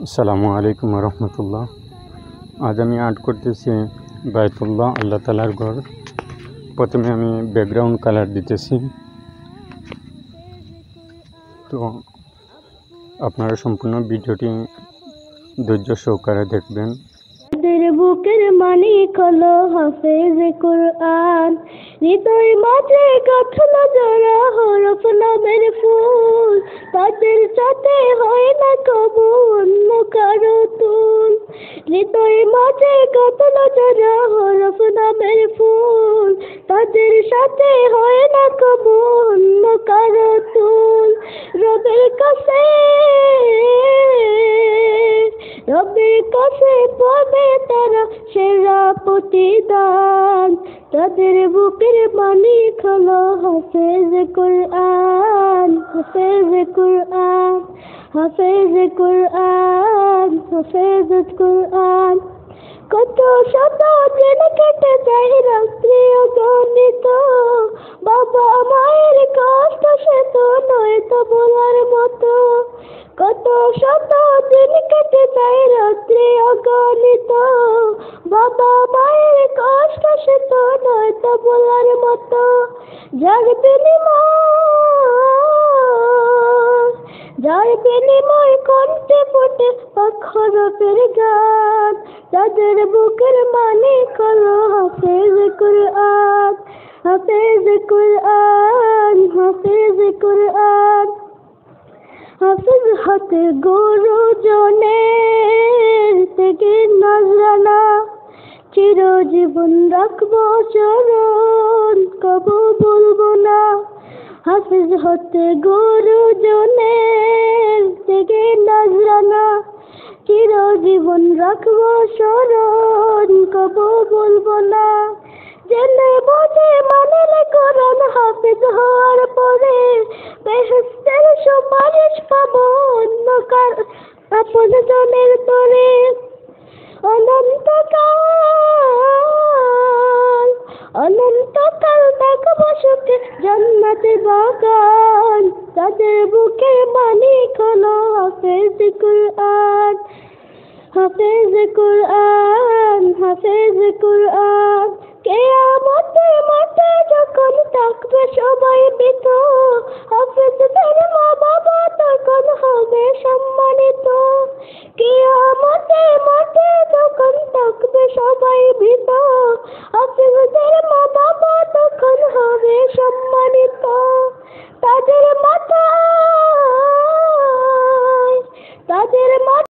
আসসালামু আলাইকুম রহমতুল্লাহ। আজ আমি আর্ট করতেছি বাইতুল্লাহ, আল্লাহ তালার ঘর। প্রথমে আমি ব্যাকগ্রাউন্ড কালার দিতেছি। তো আপনারা সম্পূর্ণ ভিডিওটি ধৈর্য সহকারে দেখবেন। বুকের মানিক হলো হাফেজ কুরআন, হৃদয় মাঝে গাঁথল জোড়া হরফ নামের ফুল, তাদের সাথে হয় না কবু অন্য কারো তুল। হৃদয় মাঝে গাঁথল জোড়া হরফ নামের ফুল, তাদের সাথে হয় না কবু অন্য কারো তুল। রবের কাছে পাবে তারা সেরা প্রতিদান, তাদের বুকের মালিক হলো হাফেজ কুরআন, হাফেজ কুরআন, হাফেজ কুরআন, হাফেজ কুরআন। কত শত দিন কেটে যায় রাত্রি অগণিত, বাবা মায়ের কষ্ট সে তো নয় তো বলার মতো। কত শত দিন কেটে যায় রাত্রি অগণিত, বাবা মায়ের কষ্ট সে তো নয় তো বলার মতো। যার বিনিময় কণ্ঠে ফোটে অক্ষরপের গান, তাদের বুকের মালিক হলো হাফেজ কুরআন, হাফেজ কুরআন, হাফেজ কুরআন। হাফেজ হতে গুরুজনের থেকে নজরানা, চিরজীবন রাখবো চরণ কবু বলবো না। হাফেজ হতে গুরুজনের থেকে নজরানা, চিরজীবন রাখবো স্মরণ কবু বলবো না। জেনে বুঝে মানলে কোরআন হাফেজ হওয়ার পরে, বেহেশতের সুপারিশ পাবো অন্য কার আপন জনের তরে। অনন্তকাল দেখবো সুখে জান্নাতের বাগান, তাদের বুকে মালিক হলো হাফেজ কুরআন, হাফেজ কুরআন, হাফেজ কুরআন। কিয়ামতের মাঠে যখন থাকবে সবাই ভীত, হাফেজদের মা বাবা তখন হবে সম্মানিত। কিয়ামতের মাঠে যখন থাকবে সবাই ভীত, হাফেজদের